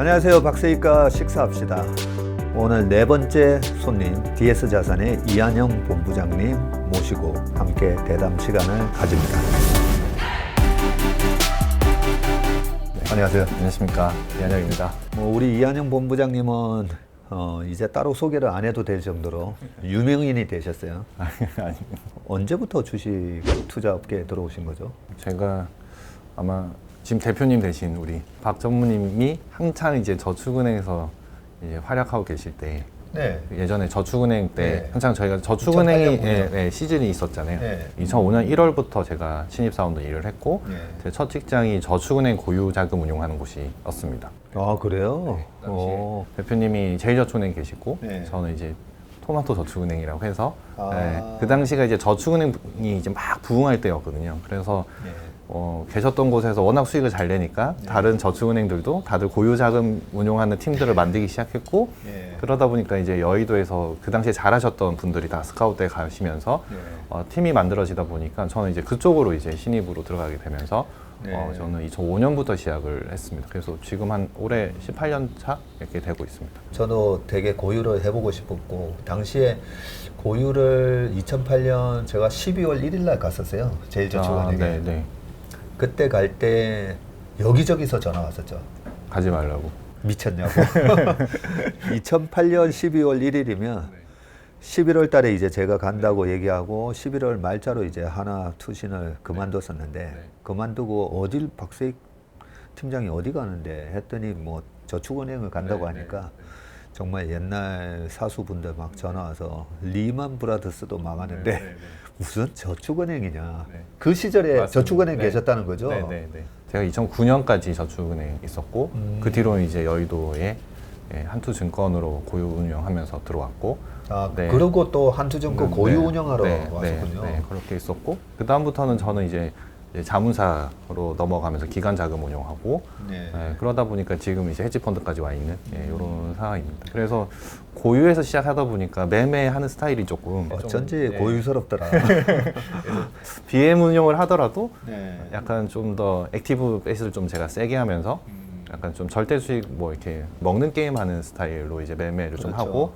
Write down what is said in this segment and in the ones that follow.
안녕하세요. 박세익과 식사합시다. 오늘 네 번째 손님 DS자산의 이한영 본부장님 모시고 함께 대담 시간을 가집니다. 네. 안녕하세요. 안녕하십니까. 이한영입니다. 우리 이한영 본부장님은 이제 따로 소개를 안 해도 될 정도로 유명인이 되셨어요. 아니, 언제부터 주식 투자업계에 들어오신 거죠? 제가 아마 지금 대표님 되신 우리 박 전무님이 한창 이제 저축은행에서 이제 활약하고 계실 때, 네. 예전에 저축은행 때 네. 한창 저희가 저축은행이 2008년 시즌이 있었잖아요. 네. 2005년 1월부터 제가 신입사원으로 일을 했고, 네. 제 첫 직장이 저축은행 고유자금 운용하는 곳이었습니다. 아, 그래요? 네, 대표님이 제일저축은행 계시고, 네. 저는 이제 토마토 저축은행이라고 해서, 아. 네, 그 당시가 이제 저축은행이 이제 막 부흥할 때였거든요. 그래서 네. 계셨던 곳에서 워낙 수익을 잘 내니까 다른 저축은행들도 다들 고유자금 운용하는 팀들을 만들기 시작했고, 그러다 보니까 이제 여의도에서 그 당시에 잘하셨던 분들이 다 스카우트에 가시면서 팀이 만들어지다 보니까 저는 이제 그쪽으로 이제 신입으로 들어가게 되면서 저는 2005년부터 시작을 했습니다. 그래서 지금 한 올해 18년 차 이렇게 되고 있습니다. 저도 되게 고유를 해보고 싶었고, 당시에 고유를 2008년 제가 12월 1일 날 갔었어요. 제일저축은행에. 네, 네. 그때 갈 때 여기저기서 전화 왔었죠. 가지 말라고. 미쳤냐고. 2008년 12월 1일이면 11월 달에 이제 제가 간다고 얘기하고 11월 말자로 이제 하나 투신을 그만뒀었는데, 그만두고 어딜 박세익 팀장이 어디 가는데 했더니 뭐 저축은행을 간다고 하니까 정말 옛날 사수분들 막 전화 와서 리만 브라더스도 망하는데 무슨 저축은행이냐. 그 시절에 맞습니다. 저축은행 계셨다는 거죠? 네. 제가 2009년까지 저축은행 있었고, 그 뒤로는 이제 여의도에 한투증권으로 고유 운영하면서 들어왔고, 아, 네. 그러고 또 한투증권 고유 운영하러 네, 왔었군요. 네, 그렇게 있었고, 그 다음부터는 저는 이제 자문사로 넘어가면서 기관 자금 운용하고, 그러다 보니까 지금 이제 헤지펀드까지 와 있는 이런 상황입니다. 그래서 고유에서 시작하다 보니까 매매하는 스타일이 조금 어쩐지 고유스럽더라. BM 운용을 하더라도 네. 약간 좀 더 액티브 베이스를 좀 제가 세게 하면서 약간 좀 절대 수익 뭐 이렇게 먹는 게임 하는 스타일로 이제 매매를 좀 그렇죠. 하고,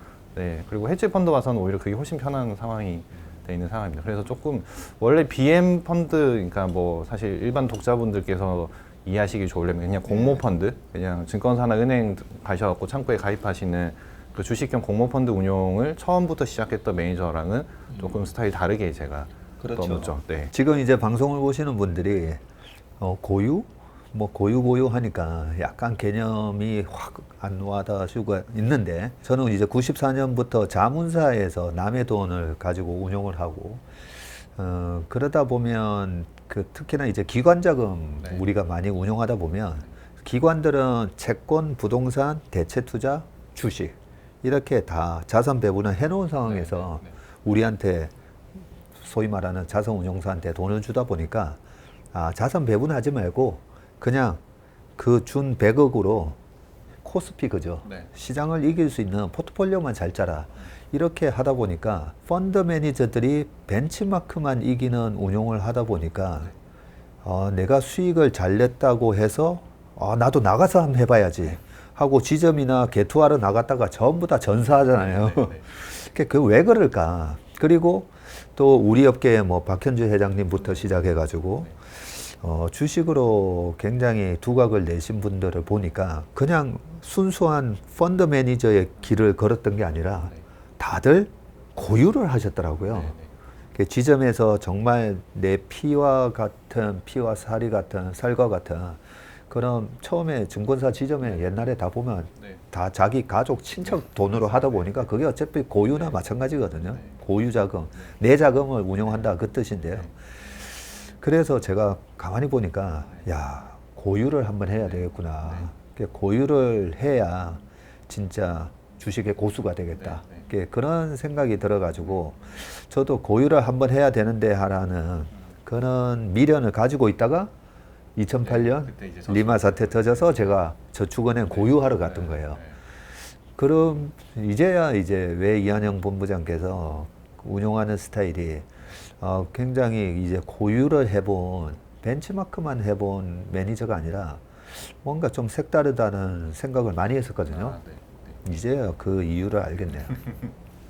그리고 헤지 펀드 와서는 오히려 그게 훨씬 편한 상황이 돼 있는 상황입니다. 그래서 조금 원래 BM 펀드, 그러니까 뭐 사실 일반 독자분들께서 이해하시기 좋으려면 그냥 공모 펀드, 그냥 증권사나 은행 가셔갖고 창구에 가입하시는 그 주식형 공모 펀드 운용을 처음부터 시작했던 매니저랑은 조금 스타일이 다르게 제가 그렇죠. 네. 지금 이제 방송을 보시는 분들이 고유? 뭐 고유 하니까 약간 개념이 확 안 와닿을 수가 있는데, 저는 이제 94년부터 자문사에서 남의 돈을 가지고 운용을 하고, 그러다 보면 특히나 이제 기관자금 우리가 많이 운용하다 보면 기관들은 채권, 부동산, 대체투자, 주식 이렇게 다 자산 배분을 해놓은 상황에서 우리한테 소위 말하는 자산운용사한테 돈을 주다 보니까 자산 배분하지 말고 그냥 그 준 100억으로 코스피 그죠? 시장을 이길 수 있는 포트폴리오만 잘 짜라. 이렇게 하다 보니까 펀드 매니저들이 벤치마크만 이기는 운용을 하다 보니까 내가 수익을 잘 냈다고 해서 나도 나가서 한번 해봐야지 하고 지점이나 개투하러 나갔다가 전부 다 전사하잖아요. 그 왜 그럴까? 그리고 또 우리 업계에 뭐 박현주 회장님부터 시작해가지고 주식으로 굉장히 두각을 내신 분들을 보니까 그냥 순수한 펀드 매니저의 길을 걸었던 게 아니라 다들 고유를 하셨더라고요. 지점에서 정말 내 피와 살과 같은 그런 처음에 증권사 지점에 옛날에 다 보면 다 자기 가족 친척 돈으로 하다 보니까 그게 어차피 고유나 마찬가지거든요. 고유 자금, 내 자금을 운용한다 그 뜻인데요. 그래서 제가 가만히 보니까 고유를 한번 해야 되겠구나. 고유를 해야 진짜 주식의 고수가 되겠다. 그런 생각이 들어가지고 저도 고유를 한번 해야 되는데 하라는 그런 미련을 가지고 있다가 2008년 리마 사태 터져서 제가 저축은행 고유하러 갔던 거예요. 그럼 이제야 이제 왜 이한영 본부장께서 운용하는 스타일이 굉장히 이제 고유를 해본 벤치마크만 해본 매니저가 아니라 뭔가 좀 색다르다는 생각을 많이 했었거든요. 이제야 그 이유를 알겠네요.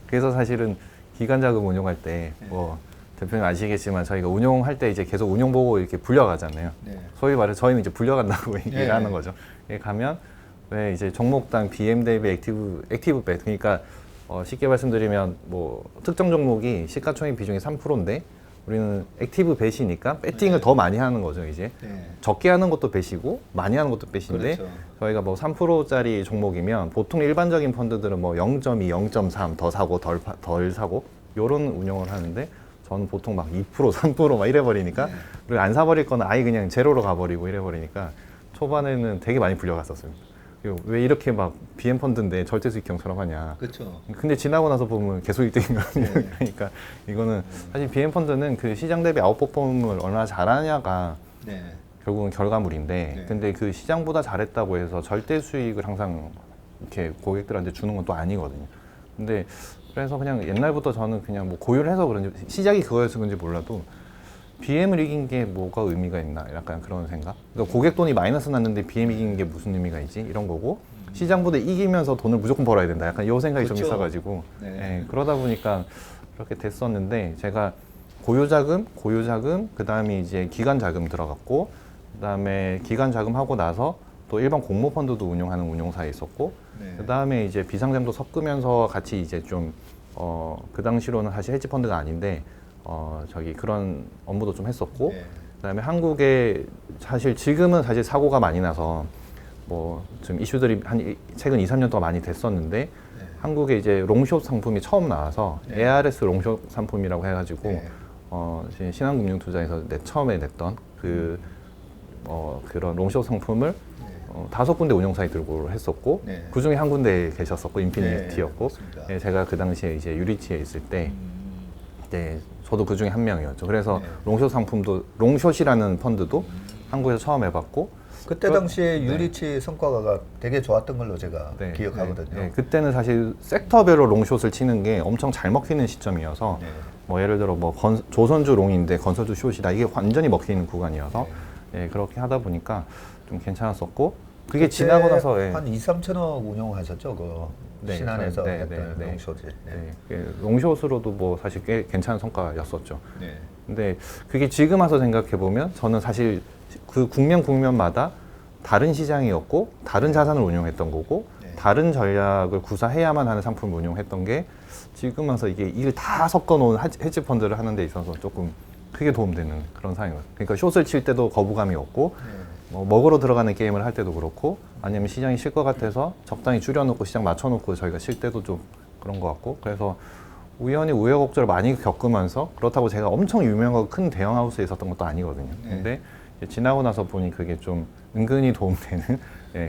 그래서 사실은 기관 자금 운용할 때 뭐 대표님 아시겠지만 저희가 운용할 때 이제 계속 운용 보고 이렇게 불려가잖아요. 소위 말해 저희는 이제 불려간다고 얘기를 하는 거죠. 여기 가면 왜 이제 종목당 BM 대비 액티브 벳, 그러니까 쉽게 말씀드리면 뭐 특정 종목이 시가총액 비중이 3%인데 우리는 액티브 벳이니까 배팅을 더 많이 하는 거죠. 이제 적게 하는 것도 벳이고 많이 하는 것도 벳인데 저희가 뭐 3%짜리 종목이면 보통 일반적인 펀드들은 뭐 0.2, 0.3 더 사고 덜 사고 요런 운용을 하는데 저는 보통 막 2%, 3% 막 이래버리니까 그리고 안 사버릴 거는 아예 그냥 제로로 가버리고 이래버리니까 초반에는 되게 많이 불려갔었어요. 그리고 왜 이렇게 막 BM 펀드인데 절대 수익형처럼 하냐. 그렇죠. 근데 지나고 나서 보면 계속 1등이거든요. 그러니까 이거는 사실 BM 펀드는 그 시장 대비 아웃퍼폼을 얼마나 잘하냐가 결국은 결과물인데 근데 그 시장보다 잘했다고 해서 절대 수익을 항상 이렇게 고객들한테 주는 건 또 아니거든요. 근데 그래서 그냥 옛날부터 저는 그냥 뭐 고유를 해서 그런지 시작이 그거여서 그런지 몰라도 BM을 이긴 게 뭐가 의미가 있나 약간 그런 생각. 그러니까 고객 돈이 마이너스 났는데 BM 이긴 게 무슨 의미가 있지 이런 거고 시장보다 이기면서 돈을 무조건 벌어야 된다 약간 이 생각이 좀 있어가지고 그러다 보니까 그렇게 됐었는데 제가 고유자금 그 다음에 이제 기관자금 들어갔고 그 다음에 기관자금 하고 나서 또 일반 공모펀드도 운용하는 운용사에 있었고 그 다음에 이제 비상장도 섞으면서 같이 이제 좀 그 당시로는 사실 헤지펀드가 아닌데 저기 그런 업무도 좀 했었고 그다음에 한국에 사실 지금은 사실 사고가 많이 나서 뭐 좀 이슈들이 한 최근 2, 3년 동안 많이 됐었는데 한국에 이제 롱숏 상품이 처음 나와서 ARS 롱숏 상품이라고 해가지고 신한금융투자에서 처음에 냈던 그 그런 롱숏 상품을 5군데 운용사에 들고 했었고 그 중에 한 군데에 계셨었고 인피니티였고 제가 그 당시에 이제 유리치에 있을 때 저도 그 중에 한 명이었죠. 그래서 롱숏 상품도 롱숏이라는 펀드도 한국에서 처음 해봤고 그때 당시에 유리치 성과가 되게 좋았던 걸로 제가 기억하거든요. 그때는 사실 섹터별로 롱숏을 치는 게 엄청 잘 먹히는 시점이어서 뭐 예를 들어 뭐 조선주 롱인데 건설주 숏이다 이게 완전히 먹히는 구간이어서 그렇게 하다 보니까 좀 괜찮았었고 그게 지나고 나서 한 2, 3천억 운용하셨죠? 그 신한에서 했던 롱숏이. 롱숏으로도 뭐 사실 꽤 괜찮은 성과였었죠. 근데 그게 지금 와서 생각해 보면 저는 사실 그 국면마다 다른 시장이었고 다른 자산을 운용했던 거고 다른 전략을 구사해야만 하는 상품을 운용했던 게 지금 와서 이게 이걸 다 섞어놓은 헤지 펀드를 하는 데 있어서 조금 크게 도움되는 그런 상황이에요. 그러니까 숏을 칠 때도 거부감이 없고 뭐 먹으러 들어가는 게임을 할 때도 그렇고 아니면 시장이 쉴 것 같아서 적당히 줄여놓고 시장 맞춰놓고 저희가 쉴 때도 좀 그런 것 같고 그래서 우연히 우여곡절을 많이 겪으면서 그렇다고 제가 엄청 유명하고 큰 대형 하우스에 있었던 것도 아니거든요. 근데 지나고 나서 보니 그게 좀 은근히 도움되는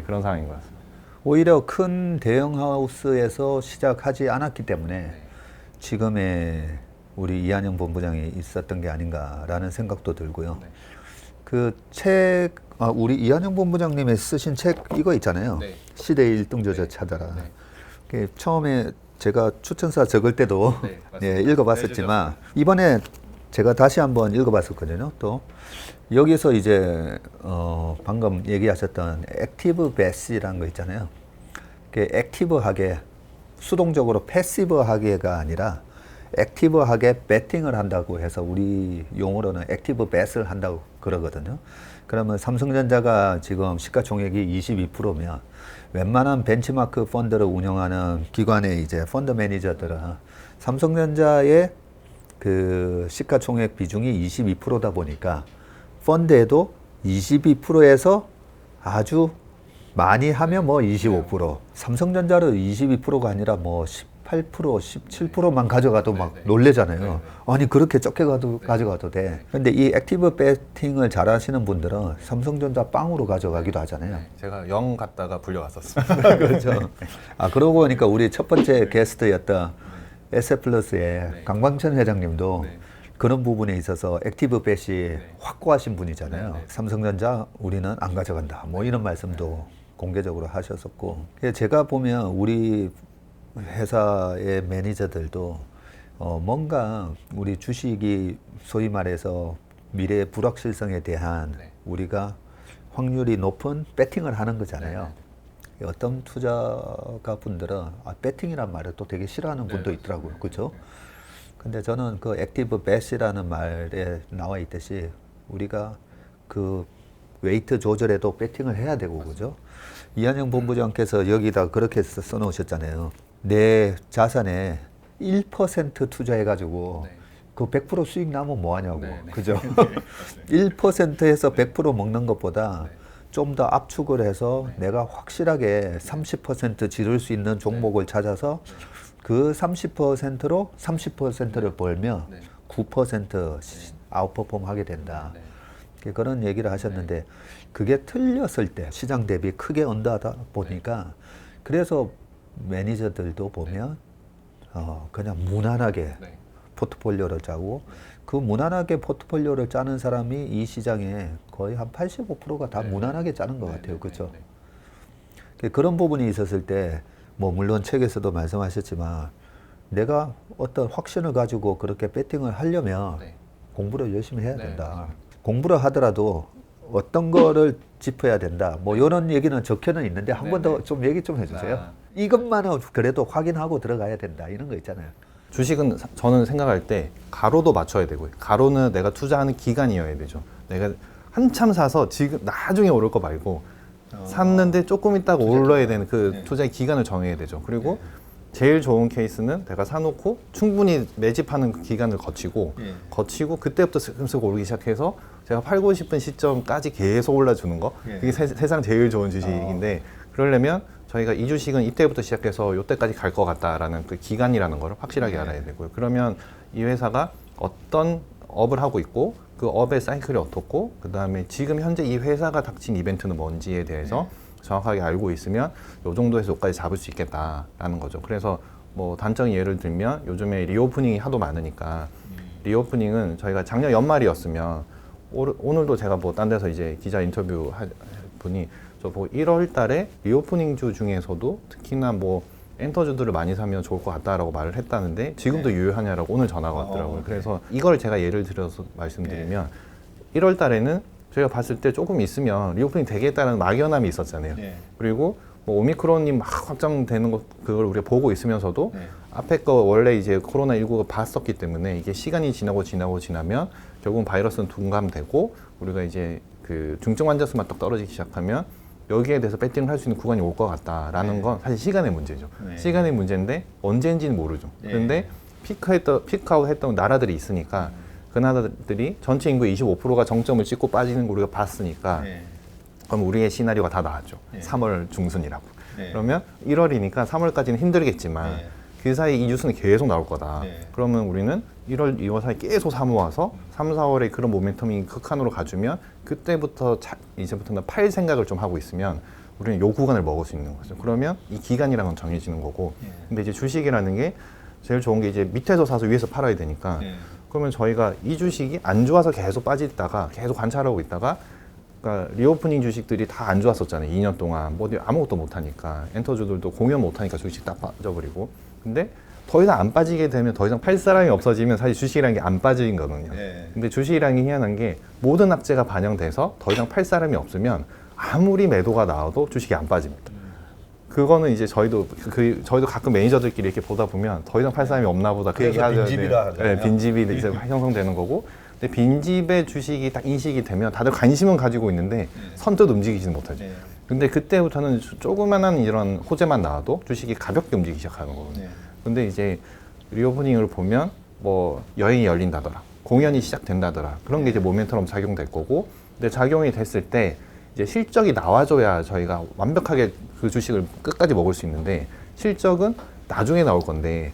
그런 상황인 것 같습니다. 오히려 큰 대형 하우스에서 시작하지 않았기 때문에 지금의 우리 이한영 본부장이 있었던 게 아닌가라는 생각도 들고요. 그 책, 우리 이한영 본부장님이 쓰신 책 이거 있잖아요. 시대 1등조차 찾아라. 처음에 제가 추천사 적을 때도 읽어봤었지만 이번에 제가 다시 한번 읽어봤었거든요. 또 여기서 이제 방금 얘기하셨던 액티브 베스라는 거 있잖아요. 액티브하게 수동적으로 패시브하게가 아니라 액티브하게 배팅을 한다고 해서 우리 용어로는 액티브 베스를 한다고 그러거든요. 그러면 삼성전자가 지금 시가총액이 22%면 웬만한 벤치마크 펀드를 운영하는 기관의 이제 펀드 매니저들은 삼성전자의 그 시가총액 비중이 22%다 보니까 펀드에도 22%에서 아주 많이 하면 뭐 25%, 삼성전자를 22%가 아니라 뭐 18%, 17%만 가져가도 막 놀래잖아요. 아니 그렇게 적게 가져가도 돼. 근데 이 액티브 배팅을 잘 하시는 분들은 삼성전자 빵으로 가져가기도 하잖아요. 제가 0 갔다가 불려갔었습니다. 그렇죠. 그러고 보니까 우리 첫 번째 게스트였던 에세플러스의 강광천 회장님도 그런 부분에 있어서 액티브 뱃이 확고하신 분이잖아요. 삼성전자 우리는 안 가져간다. 뭐 이런 말씀도 공개적으로 하셨었고. 제가 보면 우리 회사의 매니저들도 뭔가 우리 주식이 소위 말해서 미래의 불확실성에 대한 우리가 확률이 높은 배팅을 하는 거잖아요. 어떤 투자가 분들은 배팅이란 말을 또 되게 싫어하는 분도 있더라고요. 그렇죠? 근데 저는 그 액티브 벳이라는 말에 나와 있듯이 우리가 그 웨이트 조절에도 배팅을 해야 되고, 그죠? 이한영 본부장께서 여기다 그렇게 써놓으셨잖아요. 내 자산에 1% 투자해가지고 그 100% 수익 나면 뭐 하냐고. 그죠? 1%에서 100% 먹는 것보다 좀 더 압축을 해서 내가 확실하게 30% 지를 수 있는 종목을 찾아서 그 30%로 30%를 벌면 9% 아웃퍼폼 하게 된다. 그런 얘기를 하셨는데 그게 틀렸을 때 시장 대비 크게 언더하다 보니까 그래서 매니저들도 보면 그냥 무난하게 포트폴리오를 짜고 그 무난하게 포트폴리오를 짜는 사람이 이 시장에 거의 한 85%가 다 무난하게 짜는 것 같아요. 그렇죠? 그런 부분이 있었을 때 뭐 물론 책에서도 말씀하셨지만 내가 어떤 확신을 가지고 그렇게 배팅을 하려면 공부를 열심히 해야 된다. 공부를 하더라도 어떤 거를 짚어야 된다. 뭐 이런 얘기는 적혀는 있는데 한 번 더 좀 얘기 좀 해주세요. 이것만은 그래도 확인하고 들어가야 된다. 이런 거 있잖아요. 주식은 저는 생각할 때 가로도 맞춰야 되고요. 가로는 내가 투자하는 기간이어야 되죠. 내가 한참 사서 지금 나중에 오를 거 말고 샀는데 조금 있다가 올라야 되는 그 투자의 기간을 정해야 되죠. 그리고 제일 좋은 케이스는 내가 사놓고 충분히 매집하는 그 기간을 거치고 그때부터 슬슬 오르기 시작해서 제가 팔고 싶은 시점까지 계속 올라주는 거. 그게 세상 제일 좋은 주식인데 그러려면 저희가 이 주식은 이때부터 시작해서 이때까지 갈 것 같다라는 그 기간이라는 걸 확실하게 알아야 되고요. 그러면 이 회사가 어떤 업을 하고 있고 그 업의 사이클이 어떻고 그 다음에 지금 현재 이 회사가 닥친 이벤트는 뭔지에 대해서 정확하게 알고 있으면 요 정도에서 여기까지 잡을 수 있겠다라는 거죠. 그래서 뭐 단적 예를 들면 요즘에 리오프닝이 하도 많으니까 리오프닝은 저희가 작년 연말이었으면 오늘도 제가 뭐 딴 데서 이제 기자 인터뷰 할 분이 저 뭐 1월 달에 리오프닝 주 중에서도 특히나 뭐 엔터주들을 많이 사면 좋을 것 같다라고 말을 했다는데 지금도 유효하냐라고 오늘 전화가 왔더라고요. 그래서 이걸 제가 예를 들어서 말씀드리면 1월 달에는 저희가 봤을 때 조금 있으면 리오프닝 되겠다는 막연함이 있었잖아요. 그리고 뭐 오미크론이 막 확장되는 것 그걸 우리가 보고 있으면서도 앞에 거 원래 이제 코로나19가 봤었기 때문에 이게 시간이 지나면 결국은 바이러스는 둔감되고 우리가 이제 그 중증 환자 수만 딱 떨어지기 시작하면 여기에 대해서 배팅을 할 수 있는 구간이 올 것 같다라는 건 사실 시간의 문제죠. 시간의 문제인데 언제인지는 모르죠. 그런데 피크아웃 했던 나라들이 있으니까 그 나라들이 전체 인구의 25%가 정점을 찍고 빠지는 걸 우리가 봤으니까 그럼 우리의 시나리오가 다 나왔죠. 3월 중순이라고. 그러면 1월이니까 3월까지는 힘들겠지만 그 사이 이 뉴스는 계속 나올 거다. 그러면 우리는 1월, 2월 사이 계속 사모아서 3, 4월에 그런 모멘텀이 극한으로 가주면 그때부터 이제부터는 팔 생각을 좀 하고 있으면 우리는 요 구간을 먹을 수 있는 거죠. 그러면 이 기간이라는 건 정해지는 거고 근데 이제 주식이라는 게 제일 좋은 게 이제 밑에서 사서 위에서 팔아야 되니까 그러면 저희가 이 주식이 안 좋아서 계속 빠지다가 계속 관찰하고 있다가 그러니까 리오프닝 주식들이 다 안 좋았었잖아요. 2년 동안 뭐 아무것도 못하니까 엔터주들도 공연 못하니까 주식 딱 빠져버리고 근데 더 이상 안 빠지게 되면 더 이상 팔 사람이 없어지면 사실 주식이라는 게 안 빠지는 거거든요. 근데 주식이라는 게 희한한 게 모든 악재가 반영돼서 더 이상 팔 사람이 없으면 아무리 매도가 나와도 주식이 안 빠집니다. 그거는 이제 저희도 가끔 매니저들끼리 이렇게 보다 보면 더 이상 팔 사람이 없나 보다 그 얘기하죠. 빈집이 이제 형성되는 거고 근데 빈집의 주식이 딱 인식이 되면 다들 관심은 가지고 있는데 선뜻 움직이지는 못하죠. 근데 그때부터는 조그만한 이런 호재만 나와도 주식이 가볍게 움직이기 시작하는 거거든요. 근데 이제 리오프닝을 보면 뭐 여행이 열린다더라, 공연이 시작된다더라 그런 게 이제 모멘텀으로 작용될 거고 근데 작용이 됐을 때 이제 실적이 나와줘야 저희가 완벽하게 그 주식을 끝까지 먹을 수 있는데 실적은 나중에 나올 건데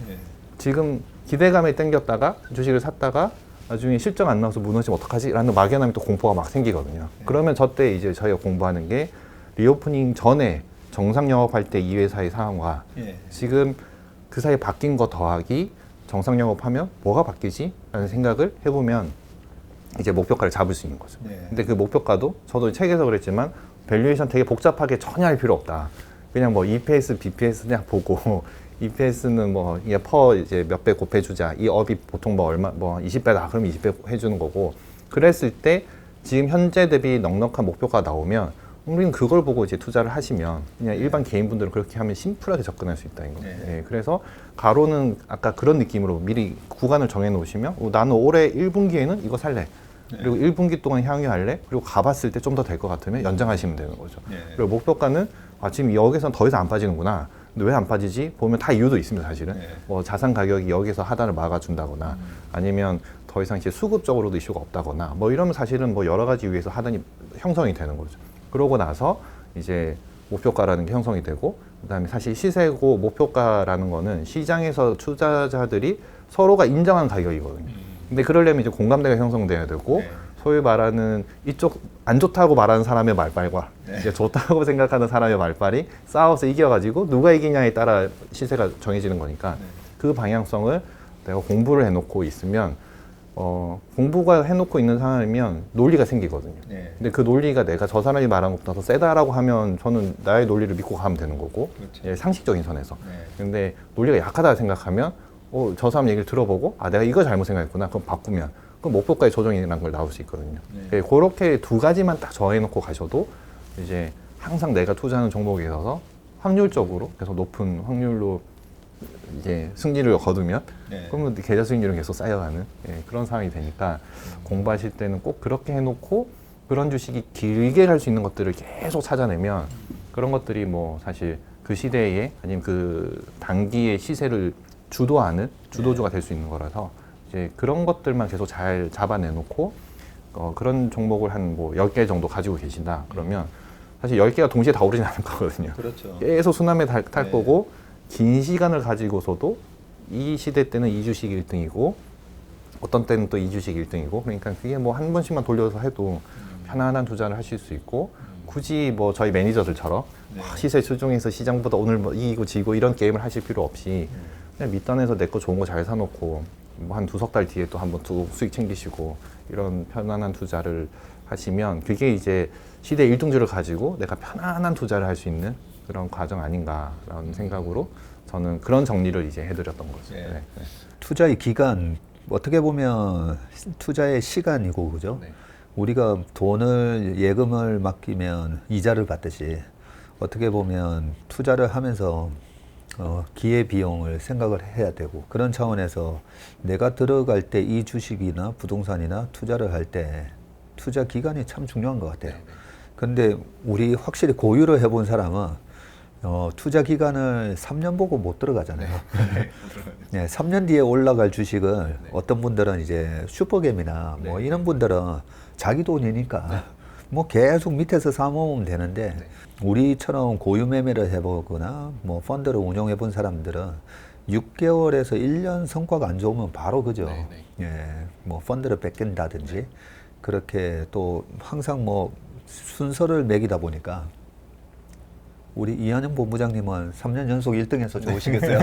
지금 기대감에 땡겼다가 주식을 샀다가 나중에 실적 안 나와서 무너지면 어떡하지? 라는 막연함이 또 공포가 막 생기거든요. 그러면 저때 이제 저희가 공부하는 게 리오프닝 전에 정상 영업할 때 이 회사의 상황과 지금 그 사이에 바뀐 거 더하기 정상 영업하면 뭐가 바뀌지? 라는 생각을 해보면 이제 목표가를 잡을 수 있는 거죠. 근데 그 목표가도 저도 책에서 그랬지만 밸류에이션 되게 복잡하게 전혀 할 필요 없다. 그냥 뭐 EPS, BPS 그냥 보고 EPS는 뭐 이게 퍼 이제 몇 배 곱해주자. 이 업이 보통 뭐 얼마 뭐 20배다. 그러면 20배 해주는 거고. 그랬을 때 지금 현재 대비 넉넉한 목표가 나오면 우리는 그걸 보고 이제 투자를 하시면 그냥 일반 개인분들은 그렇게 하면 심플하게 접근할 수 있다는 거예요. 예, 그래서 가로는 아까 그런 느낌으로 미리 구간을 정해 놓으시면 나는 올해 1분기에는 이거 살래. 그리고 1분기 동안 향유할래. 그리고 가봤을 때 좀 더 될 것 같으면 연장하시면 되는 거죠. 그리고 목표가는 지금 여기서는 더 이상 안 빠지는구나. 근데 왜 안 빠지지? 보면 다 이유도 있습니다, 사실은. 뭐 자산 가격이 여기서 하단을 막아준다거나 아니면 더 이상 이제 수급적으로도 이슈가 없다거나 뭐 이러면 사실은 뭐 여러 가지 이유에서 하단이 형성이 되는 거죠. 그러고 나서 이제 목표가라는 게 형성이 되고 그다음에 사실 시세고 목표가라는 거는 시장에서 투자자들이 서로가 인정한 가격이거든요. 근데 그러려면 이제 공감대가 형성돼야 되고 소위 말하는 이쪽 안 좋다고 말하는 사람의 말빨과 이제 좋다고 생각하는 사람의 말빨이 싸워서 이겨가지고 누가 이기냐에 따라 시세가 정해지는 거니까 그 방향성을 내가 공부를 해놓고 있으면 공부가 해놓고 있는 상황이면 논리가 생기거든요. 근데 그 논리가 내가 저 사람이 말한 것보다 더 세다라고 하면 저는 나의 논리를 믿고 가면 되는 거고 예, 상식적인 선에서. 근데 논리가 약하다 생각하면 저 사람 얘기를 들어보고 내가 이거 잘못 생각했구나. 그럼 바꾸면 그럼 목표가의 조정이라는 걸 나올 수 있거든요. 예, 그렇게 두 가지만 딱 정해놓고 가셔도 이제 항상 내가 투자하는 종목에 있어서 확률적으로 계속 높은 확률로 이제 승리를 거두면 그러면 계좌 수익률은 계속 쌓여가는 그런 상황이 되니까 공부하실 때는 꼭 그렇게 해놓고 그런 주식이 길게 갈 수 있는 것들을 계속 찾아내면 그런 것들이 뭐 사실 그 시대에 아니면 그 단기의 시세를 주도하는 주도주가 될 수 있는 거라서 이제 그런 것들만 계속 잘 잡아내놓고 그런 종목을 한 뭐 10개 정도 가지고 계신다 그러면 사실 10개가 동시에 다 오르진 않을 거거든요. 그렇죠. 계속 순환매 탈 거고 긴 시간을 가지고서도 이 시대 때는 이 주식 1등이고 어떤 때는 또 이 주식 1등이고 그러니까 그게 뭐 한 번씩만 돌려서 해도 편안한 투자를 하실 수 있고 굳이 뭐 저희 매니저들처럼 시세 추종해서 시장보다 오늘 뭐 이기고 지고 이런 게임을 하실 필요 없이 그냥 밑단에서 내 거 좋은 거 잘 사놓고 뭐 한 두석 달 뒤에 또 한번 수익 챙기시고 이런 편안한 투자를 하시면 그게 이제 시대 1등주를 가지고 내가 편안한 투자를 할 수 있는 그런 과정 아닌가라는 생각으로 저는 그런 정리를 이제 해드렸던 거죠. 투자의 기간 어떻게 보면 투자의 시간이고 그죠? 우리가 돈을 예금을 맡기면 이자를 받듯이 어떻게 보면 투자를 하면서 기회 비용을 생각을 해야 되고 그런 차원에서 내가 들어갈 때 이 주식이나 부동산이나 투자를 할 때 투자 기간이 참 중요한 것 같아요. 근데 우리 확실히 고유를 해본 사람은 투자 기간을 3년 보고 못 들어가잖아요. 3년 뒤에 올라갈 주식을 어떤 분들은 이제 슈퍼겜이나 뭐 이런 분들은 자기 돈이니까 뭐 계속 밑에서 사모으면 되는데 우리처럼 고유 매매를 해보거나 뭐 펀드를 운용해 본 사람들은 6개월에서 1년 성과가 안 좋으면 바로 그죠. 뭐 펀드를 뺏긴다든지 그렇게 또 항상 뭐 순서를 매기다 보니까 우리 이한영 본부장님은 3년 연속 1등해서 좋으시겠어요?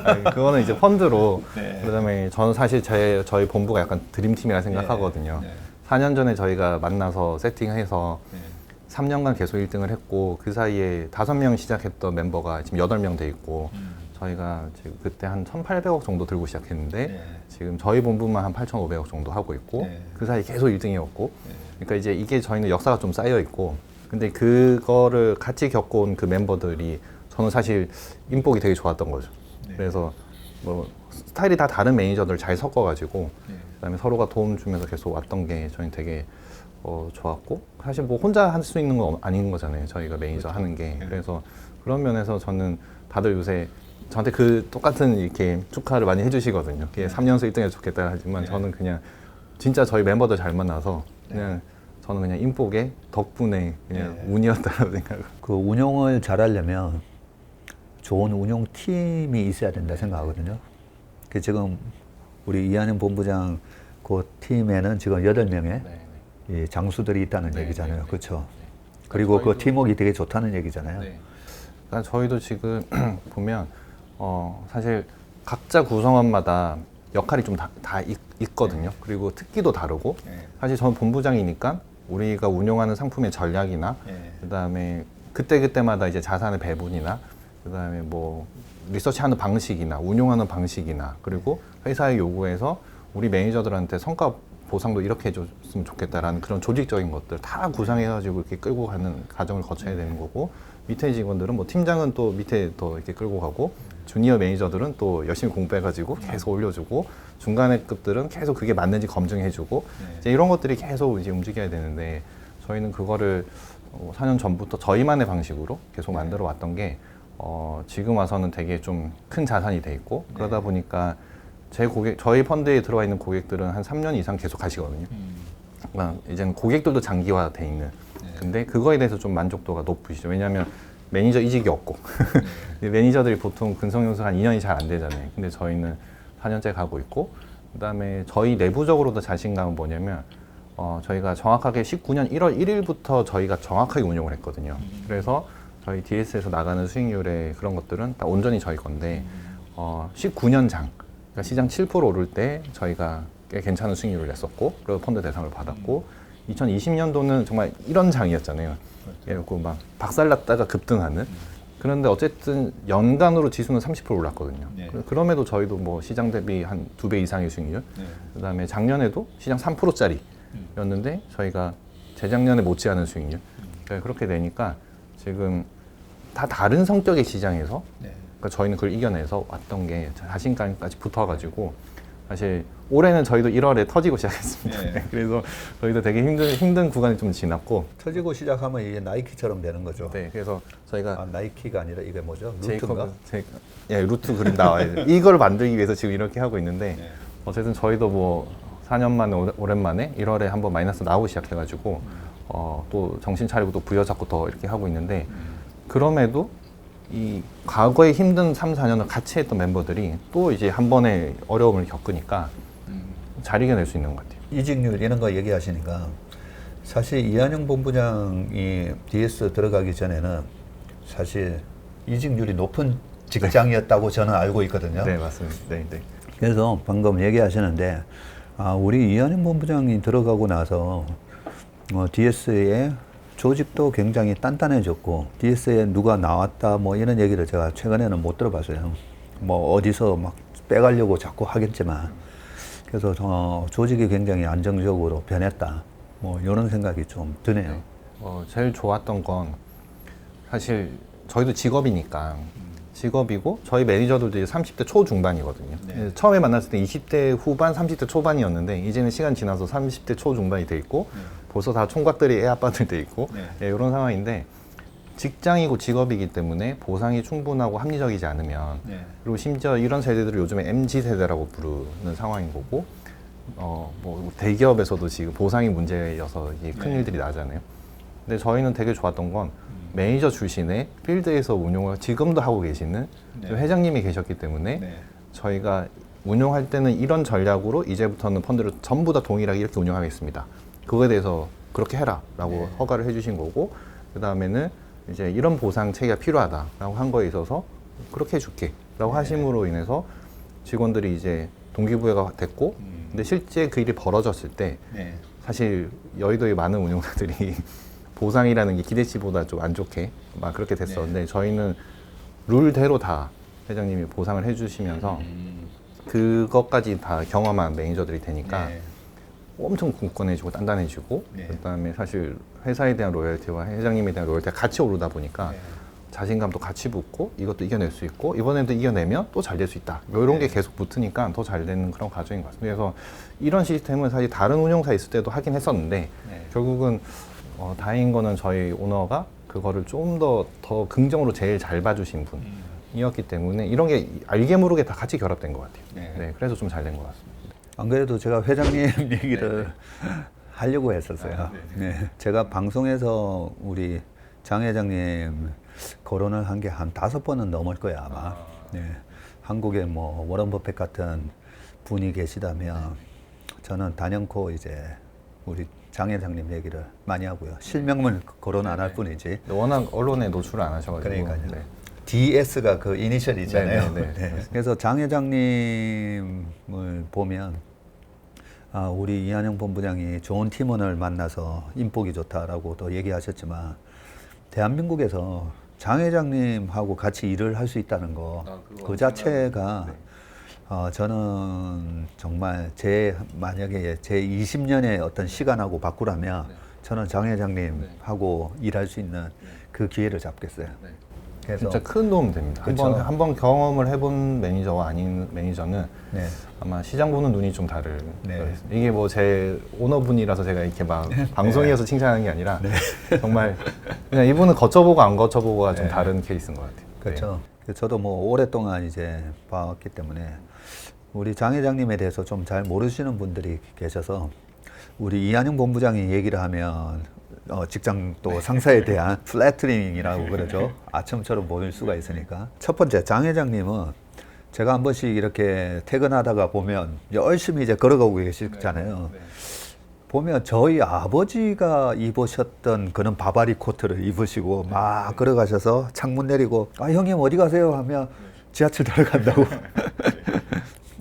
아니, 그거는 이제 펀드로 그다음에 저는 사실 저희 본부가 약간 드림팀이라 생각하거든요. 4년 전에 저희가 만나서 세팅해서 3년간 계속 1등을 했고 그 사이에 5명 시작했던 멤버가 지금 8명 돼 있고 저희가 지금 그때 한 1,800억 정도 들고 시작했는데 지금 저희 본부만 한 8,500억 정도 하고 있고 그 사이 계속 1등이었고 그러니까 이제 이게 저희는 역사가 좀 쌓여 있고 근데 그거를 같이 겪어온 그 멤버들이 저는 사실 인복이 되게 좋았던 거죠. 그래서 뭐 스타일이 다 다른 매니저들 잘 섞어가지고 그다음에 서로가 도움 주면서 계속 왔던 게 저희 되게 좋았고 사실 뭐 혼자 할 수 있는 건 아닌 거잖아요. 저희가 매니저 하는 게 그래서 그런 면에서 저는 다들 요새 저한테 그 똑같은 이렇게 축하를 많이 해주시거든요. 3년수 1등해서 좋겠다 하지만 저는 그냥 진짜 저희 멤버들 잘 만나서 그냥 저는 그냥 인복의 덕분에 그냥 운이었다고 생각을. 그 운용을 잘하려면 좋은 운용 팀이 있어야 된다 생각하거든요. 그 지금 우리 이한영 본부장 그 팀에는 지금 8명의 이 장수들이 있다는 얘기잖아요. 그렇죠? 그리고 그 팀워크가 되게 좋다는 얘기잖아요. 그러니까 저희도 지금 보면 사실 각자 구성원마다 역할이 좀 다 있거든요. 그리고 특기도 다르고 사실 저는 본부장이니까 우리가 운용하는 상품의 전략이나 그다음에 그때그때마다 이제 자산의 배분이나 그다음에 뭐 리서치하는 방식이나 운용하는 방식이나 그리고 회사의 요구에서 우리 매니저들한테 성과 보상도 이렇게 해줬으면 좋겠다라는 그런 조직적인 것들 다 구상해가지고 이렇게 끌고 가는 과정을 거쳐야 되는 거고, 밑에 직원들은 뭐 팀장은 또 밑에 더 이렇게 끌고 가고, 주니어 매니저들은 또 열심히 공부해가지고 계속 올려주고, 중간의 급들은 계속 그게 맞는지 검증해주고, 이제 이런 것들이 계속 이제 움직여야 되는데, 저희는 그거를 4년 전부터 저희만의 방식으로 계속 만들어 왔던 게 지금 와서는 되게 좀 큰 자산이 돼 있고, 그러다 보니까 저희 펀드에 들어와 있는 고객들은 한 3년 이상 계속 가시거든요. 그러니까 이제는 고객들도 장기화돼 있는. 근데 그거에 대해서 좀 만족도가 높으시죠. 왜냐하면 매니저 이직이 없고 매니저들이 보통 근속연수 한 2년이 잘 안 되잖아요. 근데 저희는 4년째 가고 있고, 그다음에 저희 내부적으로도 자신감은 뭐냐면 저희가 정확하게 19년 1월 1일부터 저희가 정확하게 운용을 했거든요. 그래서 저희 DS에서 나가는 수익률의 그런 것들은 다 온전히 저희 건데 19년 장, 그러니까 시장 7% 오를 때 저희가 꽤 괜찮은 수익률을 냈었고, 그리고 펀드 대상을 받았고, 2020년도는 정말 이런 장이었잖아요. 그래갖고 막 박살났다가 급등하는. 그런데 어쨌든 연간으로 지수는 30% 올랐거든요. 그럼에도 저희도 뭐 시장 대비 한 2배 이상의 수익률. 그다음에 작년에도 시장 3%짜리였는데 저희가 재작년에 못지않은 수익률. 그러니까 그렇게 되니까 지금 다 다른 성격의 시장에서 그러니까 저희는 그걸 이겨내서 왔던 게 자신감까지 붙어가지고, 사실 올해는 저희도 1월에 터지고 시작했습니다. 그래서 저희도 되게 힘든 구간이 좀 지났고, 터지고 시작하면 이게 나이키처럼 되는 거죠. 네, 그래서 저희가 나이키가 아니라 이게 뭐죠? 루트인가? 루트 그림 나와요. 이걸 만들기 위해서 지금 이렇게 하고 있는데, 어쨌든 저희도 뭐 4년 만에 오랜만에 1월에 한번 마이너스 나오기 시작해가지고 또 정신 차리고 또 부여잡고 더 이렇게 하고 있는데, 그럼에도 이 과거에 힘든 3, 4년을 같이 했던 멤버들이 또 이제 한 번에 어려움을 겪으니까 잘 이겨낼 수 있는 것 같아요. 이직률 이런 거 얘기하시니까 사실 이한영 본부장이 DS 들어가기 전에는 사실 이직률이 높은 직장이었다고 저는 알고 있거든요. 네, 맞습니다. 네, 네. 그래서 방금 얘기하시는데 우리 이한영 본부장이 들어가고 나서 DS의 조직도 굉장히 단단해졌고, DS에 누가 나왔다 뭐 이런 얘기를 제가 최근에는 못 들어봤어요. 뭐 어디서 막 빼가려고 자꾸 하겠지만, 그래서 조직이 굉장히 안정적으로 변했다, 뭐 이런 생각이 좀 드네요. 제일 좋았던 건 사실 저희도 직업이고 저희 매니저들도 이제 30대 초중반이거든요. 처음에 만났을 때 20대 후반, 30대 초반이었는데 이제는 시간 지나서 30대 초중반이 돼 있고, 벌써 다 총각들이 애 아빠들 돼 있고, 이런 상황인데, 직장이고 직업이기 때문에 보상이 충분하고 합리적이지 않으면, 그리고 심지어 이런 세대들을 요즘에 MZ 세대라고 부르는 상황인 거고, 뭐 대기업에서도 지금 보상이 문제여서 큰 일들이 나잖아요. 근데 저희는 되게 좋았던 건 매니저 출신의 필드에서 운용을 지금도 하고 계시는 회장님이 계셨기 때문에, 저희가 운용할 때는 이런 전략으로 이제부터는 펀드를 전부 다 동일하게 이렇게 운영하겠습니다. 그거에 대해서 그렇게 해라 라고 허가를 해주신 거고, 그 다음에는 이제 이런 보상 체계가 필요하다라고 한 거에 있어서 그렇게 해줄게 라고 하심으로 인해서 직원들이 이제 동기부여가 됐고, 근데 실제 그 일이 벌어졌을 때 사실 여의도의 많은 운용사들이 보상이라는 게 기대치보다 좀 안 좋게 막 그렇게 됐었는데, 저희는 룰대로 다 회장님이 보상을 해주시면서 그것까지 다 경험한 매니저들이 되니까 엄청 굳건해지고 단단해지고, 그다음에 사실 회사에 대한 로열티와 회장님에 대한 로열티가 같이 오르다 보니까 자신감도 같이 붙고, 이것도 이겨낼 수 있고, 이번에도 이겨내면 또 잘 될 수 있다, 이런 게 계속 붙으니까 더 잘 되는 그런 과정인 것 같습니다. 그래서 이런 시스템은 사실 다른 운용사 있을 때도 하긴 했었는데, 결국은 다행인 거는 저희 오너가 그거를 좀 더 긍정으로 제일 잘 봐주신 분이었기 때문에 이런 게 알게 모르게 다 같이 결합된 것 같아요. 네, 그래서 좀 잘 된 것 같습니다. 안 그래도 제가 회장님 얘기를 하려고 했었어요. 제가 방송에서 우리 장 회장님 거론을 한 게 한 5번은 넘을 거야, 아마. 한국에 뭐 워런 버핏 같은 분이 계시다면 저는 단연코 이제 우리 장 회장님 얘기를 많이 하고요. 실명을 거론 안 할 뿐이지. 워낙 언론에 노출을 안 하셔가지고. 그러니까요. DS가 그 이니셜이잖아요. 그래서 장 회장님을 보면 우리 이한영 본부장이 좋은 팀원을 만나서 인복이 좋다라고 또 얘기하셨지만, 대한민국에서 장 회장님하고 같이 일을 할 수 있다는 거, 그 자체가 저는 정말 만약에 제 20년의 어떤 시간하고 바꾸라면 저는 장 회장님하고 일할 수 있는 그 기회를 잡겠어요. 그래서 진짜 큰 도움 됩니다. 그쵸. 한번 경험을 해본 매니저와 아닌 매니저는 네. 아마 시장 보는 눈이 좀 다를 네. 거예요. 이게 뭐 제 오너분이라서 제가 이렇게 막 방송에서 칭찬하는 게 아니라 정말 그냥 이분은 거쳐보고 안 거쳐보고가 좀 다른 케이스인 것 같아요. 그렇죠. 저도 뭐 오랫동안 이제 봐왔기 때문에 우리 장 회장님에 대해서 좀 잘 모르시는 분들이 계셔서 우리 이한영 본부장이 얘기를 하면 직장 또 상사에 대한 플래트링이라고 그러죠. 아첨처럼 보일 수가 있으니까. 첫 번째, 장 회장님은 제가 한 번씩 이렇게 퇴근하다가 보면 열심히 이제 걸어가고 계시잖아요. 보면 저희 아버지가 입으셨던 그런 바바리 코트를 입으시고 막 걸어가셔서 창문 내리고 아 형님 어디 가세요 하면 지하철 들어간다고.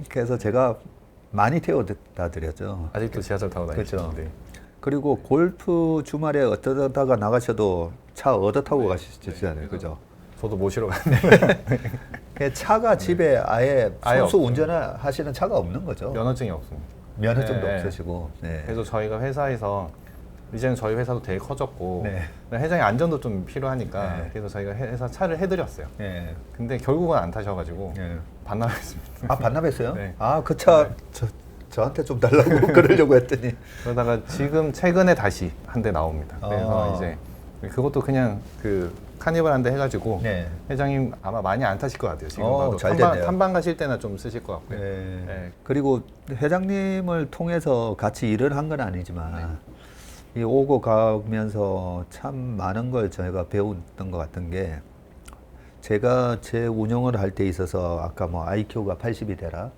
그래서 제가 많이 태워다 드렸죠. 아직도 지하철 타고 다니시죠? 그렇죠. 네. 그리고 골프 주말에 어쩌다가 나가셔도 차 얻어 타고 가시잖아요. 그죠? 저도 모시러 갔는데 차가 집에 아예 아예 선수 없어요. 운전을 하시는 차가 없는 거죠. 면허증이 없습니다. 면허증도 네. 없으시고. 네. 그래서 저희가 회사에서 이제는 저희 회사도 되게 커졌고 네. 회장의 안전도 좀 필요하니까 네. 그래서 저희가 회사 차를 해드렸어요. 네. 근데 결국은 안 타셔가지고 네. 반납했습니다. 아 반납했어요? 네. 아 그 차 저한테 좀 달라고 그러려고 했더니 그러다가 지금 최근에 다시 한 대 나옵니다. 그래서 이제 그것도 그냥 그 카니발 한 대 해가지고 네. 회장님 아마 많이 안 타실 것 같아요. 지금 봐도 잘 됐네요. 탐방 가실 때나 좀 쓰실 것 같고요. 네. 네. 그리고 회장님을 통해서 같이 일을 한 건 아니지만 이 오고 가면서 참 많은 걸 저희가 배웠던 것 같은 게 제가 제 운영을 할 때 있어서 아까 뭐 IQ가 80이 되라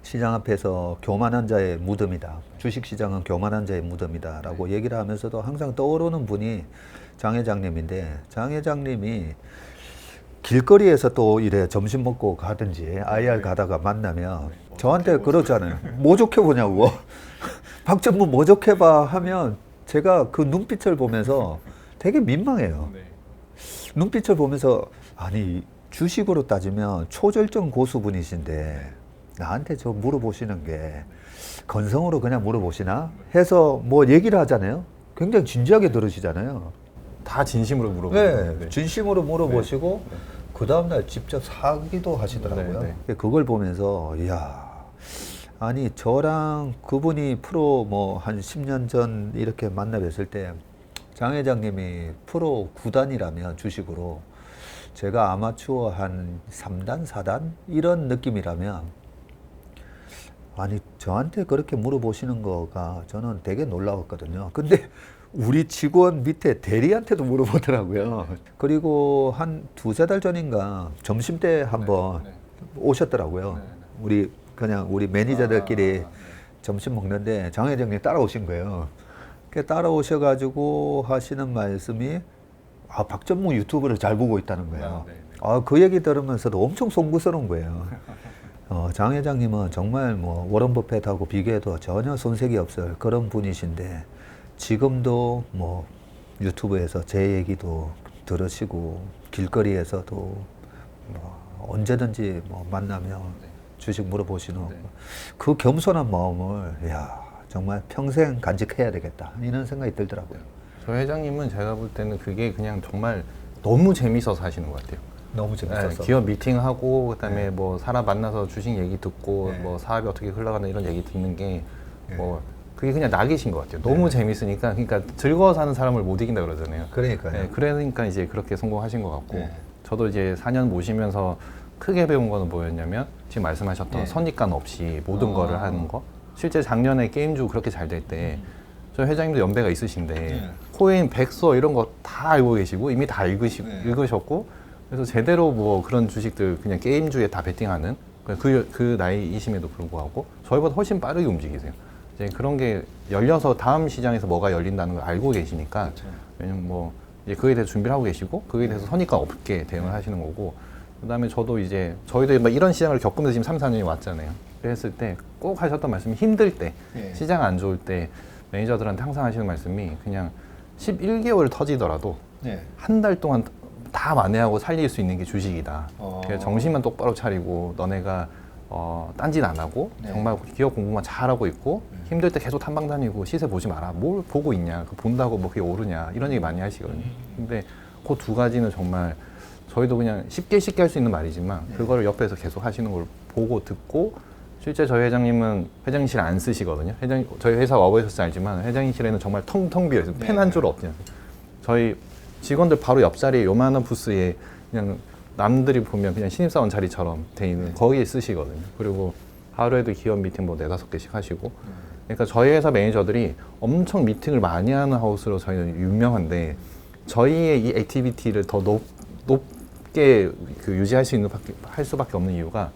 시장 앞에서 교만한 자의 무덤이다. 주식시장은 교만한 자의 무덤이다 라고 얘기를 하면서도 항상 떠오르는 분이 장 회장님인데 장 회장님이 길거리에서 또 이래 점심 먹고 가든지 IR 가다가 만나면 저한테 그러잖아요. 뭐 좋게 보냐고. 박전무 뭐 좋게 봐 하면 제가 그 눈빛을 보면서 되게 민망해요. 눈빛을 보면서 아니 주식으로 따지면 초절정 고수분이신데 나한테 저 물어보시는 게 건성으로 그냥 물어보시나 해서 뭐 얘기를 하잖아요. 굉장히 진지하게 들으시잖아요. 다 진심으로 물어보세요. 네, 진심으로 물어보시고 그 다음날 직접 사기도 하시더라고요. 그걸 보면서 이야 아니 저랑 그분이 프로 뭐 한 10년 전 이렇게 만나 뵀을 때 장 회장님이 프로 9단이라면 주식으로 제가 아마추어 한 3단, 4단 이런 느낌이라면 아니 저한테 그렇게 물어보시는 거가 저는 되게 놀라웠거든요. 근데 우리 직원 밑에 대리한테도 물어보더라고요. 그리고 한 2-3달 전인가 점심 때 한번 오셨더라고요. 우리 매니저들끼리 점심 먹는데 장 회장님 따라오신 거예요. 따라오셔가지고 하시는 말씀이 박전무 유튜브를 잘 보고 있다는 거예요. 그 얘기 들으면서도 엄청 송구스러운 거예요. 장 회장님은 정말 뭐 워런 버핏하고 비교해도 전혀 손색이 없을 그런 분이신데 지금도 뭐 유튜브에서 제 얘기도 들으시고 길거리에서도 뭐 언제든지 뭐 만나면 주식 물어보시는 그 겸손한 마음을 정말 평생 간직해야 되겠다 이런 생각이 들더라고요. 저 회장님은 제가 볼 때는 그게 그냥 정말 너무 재밌어서 하시는 것 같아요. 너무 재밌어서. 기업 미팅하고 그다음에 뭐 사람 만나서 주식 얘기 듣고 뭐 사업이 어떻게 흘러가나 이런 얘기 듣는 게 뭐 그게 그냥 낙이신 것 같아요. 너무 재밌으니까 그러니까 즐거워서 하는 사람을 못 이긴다 그러잖아요. 그러니까요. 그러니까 이제 그렇게 성공하신 것 같고 저도 이제 4년 모시면서 크게 배운 거는 뭐였냐면 지금 말씀하셨던 선입관 없이 모든 거를 하는 거. 실제 작년에 게임주 그렇게 잘 될 때 저희 회장님도 연배가 있으신데 코인, 백서 이런 거 다 알고 계시고 이미 다 읽으셨고 그래서 제대로 뭐 그런 주식들 그냥 게임주에 다 베팅하는 그 나이이심에도 불구하고 저희보다 훨씬 빠르게 움직이세요. 이제 그런 게 열려서 다음 시장에서 뭐가 열린다는 걸 알고 계시니까 왜냐면 뭐 이제 그에 대해서 준비를 하고 계시고 그에 대해서 선입관 없게 대응을 하시는 거고 그다음에 저도 이제 저희도 막 이런 시장을 겪으면서 지금 3-4년이 왔잖아요. 그랬을 때 꼭 하셨던 말씀이 힘들 때 시장 안 좋을 때 매니저들한테 항상 하시는 말씀이 그냥 11개월 터지더라도 한 달 동안 다 만회하고 살릴 수 있는 게 주식이다. 그래서 정신만 똑바로 차리고 너네가 딴짓 안 하고 네. 정말 기업 공부만 잘하고 있고 힘들 때 계속 탐방 다니고 시세 보지 마라. 뭘 보고 있냐. 그 본다고 뭐 그게 오르냐. 이런 얘기 많이 하시거든요. 근데 그 두 가지는 정말 저희도 그냥 쉽게 할 수 있는 말이지만 그걸 옆에서 계속 하시는 걸 보고 듣고 실제 저희 회장님은 회장실 안 쓰시거든요. 저희 회사 와보셨을지 알지만 회장실에는 정말 텅텅 비어 있어요. 펜 한 줄 없잖아요. 저희 직원들 바로 옆자리에 요만한 부스에 그냥 남들이 보면 그냥 신입사원 자리처럼 돼 있는 거기에 쓰시거든요. 그리고 하루에도 기업 미팅 뭐 4-5개씩 하시고 그러니까 저희 회사 매니저들이 엄청 미팅을 많이 하는 하우스로 저희는 유명한데 저희의 이 액티비티를 더 높게 그 유지할 수 있는 할 수밖에 없는 이유가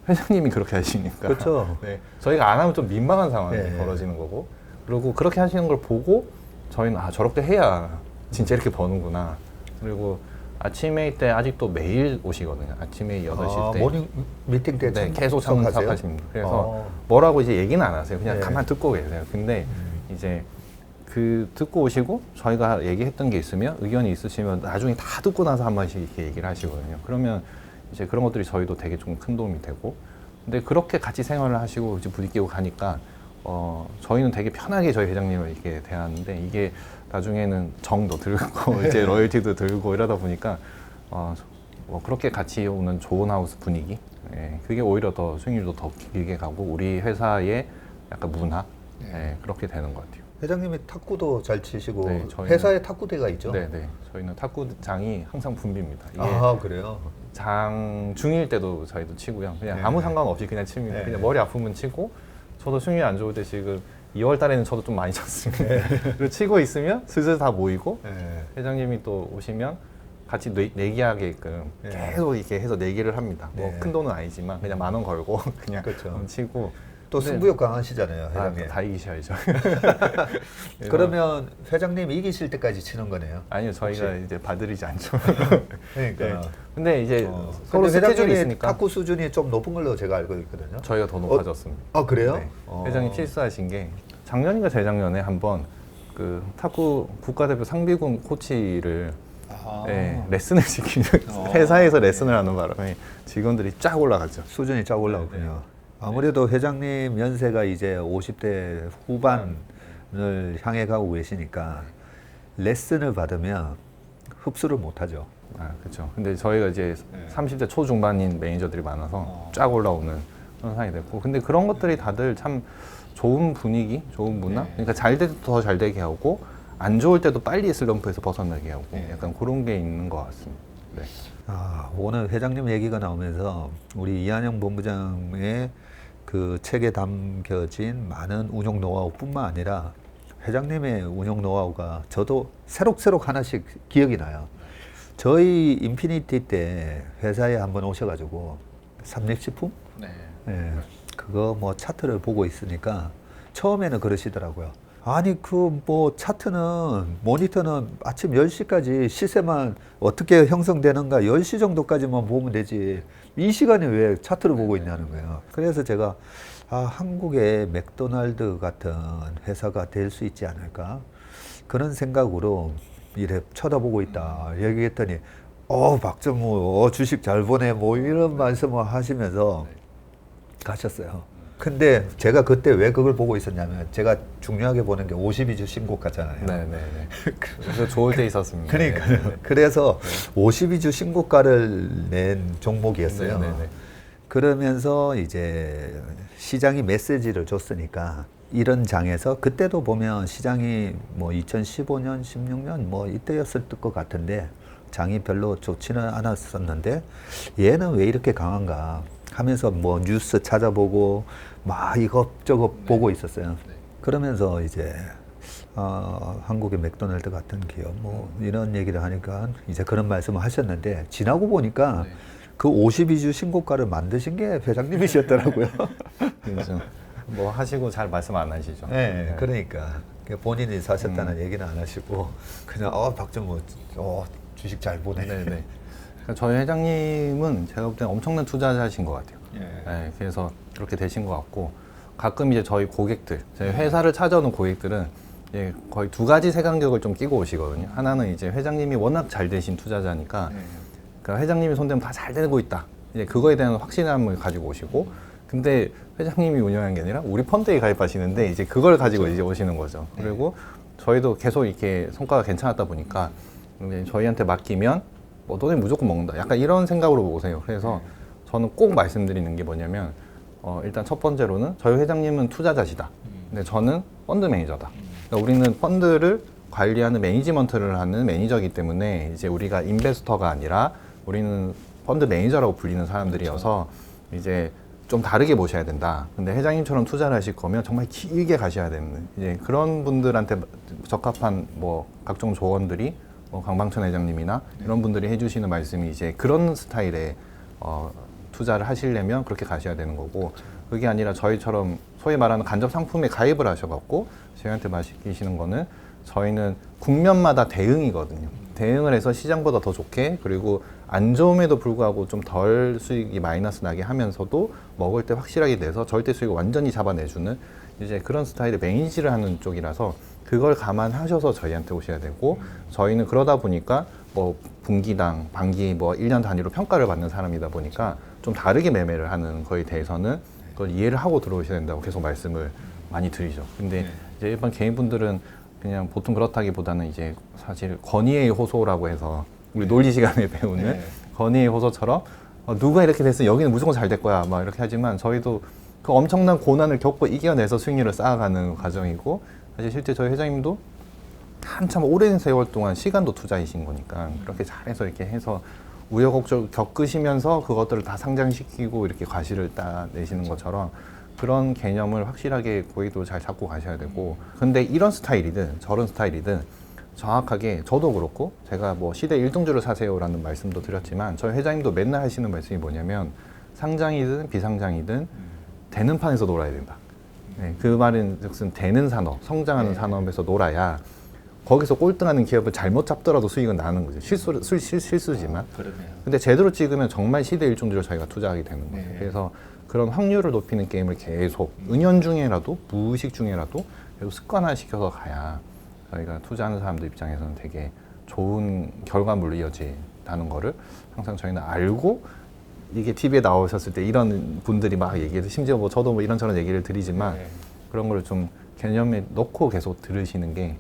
회장님이 그렇게 하시니까. 그렇죠. 네. 저희가 안 하면 좀 민망한 상황이 네. 벌어지는 거고 그리고 그렇게 하시는 걸 보고 저희는 저렇게 해야 진짜 이렇게 버는구나. 그리고 아침에 때 아직도 매일 오시거든요. 아침에 8시 때. 모닝 미팅 때 네, 계속 참석하세요? 참석하십니다. 그래서 뭐라고 이제 얘기는 안 하세요. 그냥 네. 가만 듣고 계세요. 근데 이제 그 듣고 오시고 저희가 얘기했던 게 있으면 의견이 있으시면 나중에 다 듣고 나서 한 번씩 이렇게 얘기를 하시거든요. 그러면 이제 그런 것들이 저희도 되게 좀 큰 도움이 되고 근데 그렇게 같이 생활을 하시고 이제 부딪히고 가니까 저희는 되게 편하게 저희 회장님을 이렇게 대하는데 이게 나중에는 정도 들고 이제 로열티도 들고 이러다 보니까 뭐 그렇게 같이 오는 좋은 하우스 분위기 그게 오히려 더 수익률도 더 길게 가고 우리 회사의 약간 문화 그렇게 되는 것 같아요. 회장님이 탁구도 잘 치시고 네, 저희는- 회사에 탁구대가 있죠? 네네. 저희는 탁구장이 항상 붐빕니다. 이게 아 그래요? 장 중일 때도 저희도 치고요. 그냥 네. 아무 상관없이 그냥 칩니다. 네. 그냥 머리 아프면 치고 저도 수익률 안 좋을 때 지금 2월 달에는 저도 좀 많이 쳤습니다. 그리고 치고 있으면 슬슬 다 모이고 네. 회장님이 또 오시면 같이 내기하게끔 네. 계속 이렇게 해서 내기를 합니다. 네. 뭐 큰 돈은 아니지만 그냥 10,000원 걸고 그냥 그렇죠. 치고 또 근데- 승부욕 강하시잖아요, 아, 회장님. 다 이기셔야죠. 그러면 회장님 이기실 때까지 치는 거네요. 아니요, 저희가 혹시? 이제 봐드리지 않죠. 그러니까. 네. 근데 이제 서로 근데 스케줄이 회장님이 있으니까 탁구 수준이 좀 높은 걸로 제가 알고 있거든요. 저희가 더 높아졌습니다. 아 그래요? 네. 회장님 실수하신 게 작년인가 재작년에 한번 그 탁구 국가대표 상비군 코치를 레슨을 시키는 회사에서 레슨을 하는 바람에 직원들이 쫙 올라갔죠. 수준이 쫙 올라오군요. 네, 네. 아무래도 회장님 연세가 이제 50대 후반을 향해 가고 계시니까 레슨을 받으면 흡수를 못하죠. 아, 그렇죠. 근데 저희가 이제 30대 초중반인 매니저들이 많아서 쫙 올라오는 그런 상황이 됐고, 근데 그런 것들이 다들 참 좋은 분위기, 좋은 문화. 그러니까 잘 될 때도 더 잘 되게 하고, 안 좋을 때도 빨리 슬럼프에서 벗어나게 하고, 약간 그런 게 있는 것 같습니다. 네. 아, 오늘 회장님 얘기가 나오면서 우리 이한영 본부장의 그 책에 담겨진 많은 운영 노하우뿐만 아니라 회장님의 운영 노하우가 저도 새록새록 하나씩 기억이 나요. 저희 인피니티 때 회사에 한번 오셔가지고 삼립식품? 예, 그거 뭐 차트를 보고 있으니까 처음에는 그러시더라고요. 아니 그 뭐 차트는 모니터는 아침 10시까지 시세만 어떻게 형성되는가 10시 정도까지만 보면 되지 이 시간에 왜 차트를 보고 있냐는 거예요. 그래서 제가 한국의 맥도날드 같은 회사가 될 수 있지 않을까 그런 생각으로 이래 쳐다보고 있다 얘기했더니 박정우 주식 잘 보네 뭐 이런 말씀을 하시면서 가셨어요. 근데 제가 그때 왜 그걸 보고 있었냐면 제가 중요하게 보는 게 52주 신고가잖아요. 네네네. 그래서 좋을 때 있었습니다. 그러니까요. 네네네. 그래서 52주 신고가를 낸 종목이었어요. 네네네. 그러면서 이제 시장이 메시지를 줬으니까 이런 장에서 그때도 보면 시장이 뭐 2015년, 16년 뭐 이때였을 것 같은데 장이 별로 좋지는 않았었는데 얘는 왜 이렇게 강한가 하면서 뭐 뉴스 찾아보고 막 이것저것 보고 있었어요. 그러면서 이제 한국의 맥도날드 같은 기업 뭐 이런 얘기를 하니까 이제 그런 말씀을 하셨는데 지나고 보니까 그 52주 신고가를 만드신 게 회장님이셨더라고요. 그래서 뭐 하시고 잘 말씀 안 하시죠. 네, 그러니까 본인이 사셨다는 얘기는 안 하시고 그냥 박정우 주식 잘 보네. 네네. 그러니까 저희 회장님은 제가 볼 때는 엄청난 투자자신 것 같아요. 네, 그래서 그렇게 되신 것 같고 가끔 이제 저희 고객들, 저희 회사를 찾아오는 고객들은 거의 두 가지 색안경을 좀 끼고 오시거든요. 하나는 이제 회장님이 워낙 잘 되신 투자자니까 그러니까 회장님이 손대면 다 잘 되고 있다. 이제 그거에 대한 확신함을 가지고 오시고, 근데 회장님이 운영하는 게 아니라 우리 펀드에 가입하시는데 이제 그걸 가지고 이제 오시는 거죠. 그리고 저희도 계속 이렇게 성과가 괜찮았다 보니까 이제 저희한테 맡기면 뭐 너네 무조건 먹는다. 약간 이런 생각으로 오세요. 그래서 저는 꼭 말씀드리는 게 뭐냐면 일단 첫 번째로는 저희 회장님은 투자자시다. 근데 저는 펀드 매니저다. 그러니까 우리는 펀드를 관리하는 매니지먼트를 하는 매니저이기 때문에 이제 우리가 인베스터가 아니라 우리는 펀드 매니저라고 불리는 사람들이어서 이제 좀 다르게 보셔야 된다. 근데 회장님처럼 투자를 하실 거면 정말 길게 가셔야 되는 이제 그런 분들한테 적합한 뭐 각종 조언들이 강방천 회장님이나 이런 분들이 해주시는 말씀이 이제 그런 스타일의 투자를 하시려면 그렇게 가셔야 되는 거고, 그게 아니라 저희처럼 소위 말하는 간접 상품에 가입을 하셔갖고 저희한테 맡기시는 거는 저희는 국면마다 대응이거든요. 대응을 해서 시장보다 더 좋게, 그리고 안 좋음에도 불구하고 좀 덜 수익이 마이너스 나게 하면서도 먹을 때 확실하게 내서 절대 수익을 완전히 잡아내주는 이제 그런 스타일의 매니지를 하는 쪽이라서 그걸 감안하셔서 저희한테 오셔야 되고, 저희는 그러다 보니까 뭐 분기당, 반기 뭐 1년 단위로 평가를 받는 사람이다 보니까 좀 다르게 매매를 하는 거에 대해서는 그걸 이해를 하고 들어오셔야 된다고 계속 말씀을 많이 드리죠. 근데 이제 일반 개인분들은 그냥 보통 그렇다기보다는 이제 사실 권위의 호소라고 해서 우리 논리 시간에 배우는 권위의 호소처럼 누가 이렇게 됐으면 여기는 무조건 잘 될 거야 막 이렇게 하지만, 저희도 그 엄청난 고난을 겪고 이겨내서 수익률을 쌓아가는 과정이고, 사실 실제 저희 회장님도 한참 오랜 세월 동안 시간도 투자이신 거니까 그렇게 잘해서 이렇게 해서 우여곡절 겪으시면서 그것들을 다 상장시키고 이렇게 과실을 따내시는 것처럼 그런 개념을 확실하게 고객도 잘 잡고 가셔야 되고, 근데 이런 스타일이든 저런 스타일이든 정확하게 저도 그렇고 제가 뭐 시대 1등주를 사세요라는 말씀도 드렸지만 저희 회장님도 맨날 하시는 말씀이 뭐냐면 상장이든 비상장이든 되는 판에서 놀아야 된다. 네, 그 말은 즉슨 되는 산업, 성장하는 산업에서 놀아야 거기서 꼴등하는 기업을 잘못 잡더라도 수익은 나는 거죠. 실수지만. 근데 제대로 찍으면 정말 시대 1등주를 저희가 투자하게 되는 거예요. 그래서 그런 확률을 높이는 게임을 계속 은연중에라도 무의식 중에라도 계속 습관화 시켜서 가야 저희가 투자하는 사람들 입장에서는 되게 좋은 결과물로 이어진다는 거를 항상 저희는 알고, 이게 TV에 나오셨을 때 이런 분들이 막 얘기해서 심지어 뭐 저도 뭐 이런저런 얘기를 드리지만 그런 거를 좀 개념에 넣고 계속 들으시는 게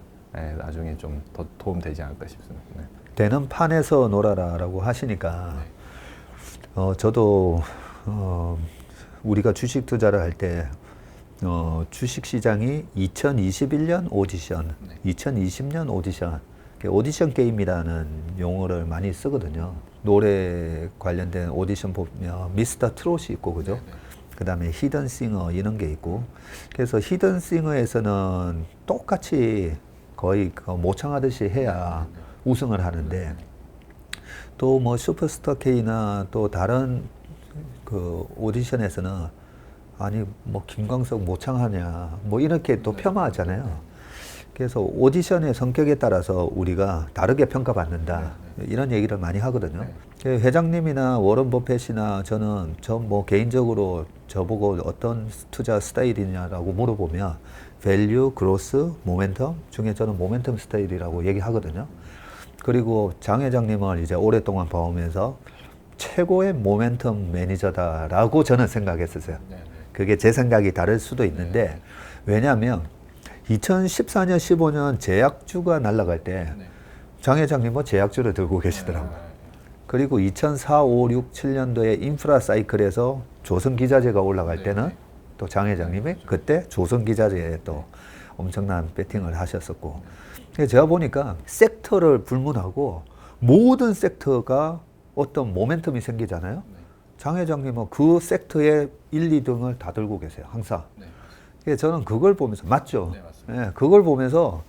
나중에 좀 더 도움 되지 않을까 싶습니다. 네. 되는 판에서 놀아라라고 하시니까 저도 우리가 주식 투자를 할 때 주식 시장이 2021년 오디션, 2020년 오디션, 오디션 게임이라는 용어를 많이 쓰거든요. 노래 관련된 오디션 보면 미스터 트롯이 있고, 그죠? 그 다음에 히든 싱어 이런 게 있고, 그래서 히든 싱어에서는 똑같이 거의 모창하듯이 해야 우승을 하는데, 또 뭐 슈퍼스타 K나 또 다른 그 오디션에서는 아니 뭐 김광석 모창하냐 뭐 이렇게 또 폄하하잖아요. 그래서 오디션의 성격에 따라서 우리가 다르게 평가받는다 이런 얘기를 많이 하거든요. 회장님이나 워런 버핏이나 저는 뭐 개인적으로 저보고 어떤 투자 스타일이냐라고 물어보면 밸류, 그로스, 모멘텀 중에 저는 모멘텀 스타일이라고 얘기하거든요. 그리고 장 회장님을 이제 오랫동안 봐오면서 최고의 모멘텀 매니저다라고 저는 생각했었어요. 그게 제 생각이 다를 수도 있는데, 왜냐하면 2014년, 15년 제약주가 날아갈 때 장 회장님은 제약주를 들고 계시더라고요. 그리고 2004, 5, 6, 7년도에 인프라 사이클에서 조선기자재가 올라갈 때는 또 장 회장님이 그때 조선기자재에 또 엄청난 배팅을 하셨었고, 제가 보니까 섹터를 불문하고 모든 섹터가 어떤 모멘텀이 생기잖아요. 장 회장님은 그 섹터의 1, 2등을 다 들고 계세요, 항상. 그래서 저는 그걸 보면서, 맞죠? 네, 그걸 보면서,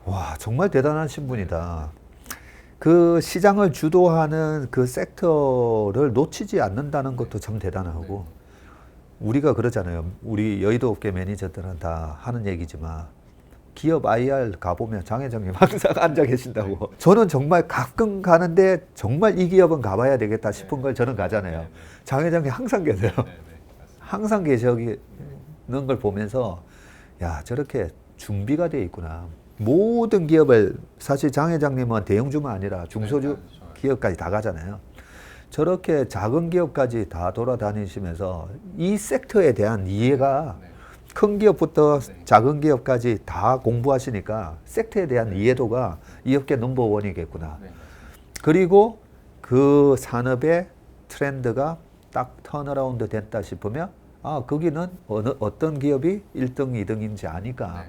와, 정말 대단한 신분이다. 그 시장을 주도하는 그 섹터를 놓치지 않는다는 것도 참 대단하고, 우리가 그러잖아요. 우리 여의도 업계 매니저들은 다 하는 얘기지만, 기업 IR 가보면 장 회장님 항상 앉아 계신다고. 저는 정말 가끔 가는데 정말 이 기업은 가봐야 되겠다 싶은 걸 저는 가잖아요. 장 회장님 항상 계세요. 항상 계시는 걸 보면서, 야, 저렇게 준비가 돼 있구나. 모든 기업을, 사실 장 회장님은 대형주만 아니라 중소주 기업까지 다 가잖아요. 저렇게 작은 기업까지 다 돌아다니시면서 이 섹터에 대한 이해가 큰 기업부터 작은 기업까지 다 공부하시니까 섹터에 대한 이해도가 이 업계 넘버원이겠구나. 그리고 그 산업의 트렌드가 딱 턴어라운드 됐다 싶으면 아, 거기는 어떤 기업이 1등, 2등인지 아니까.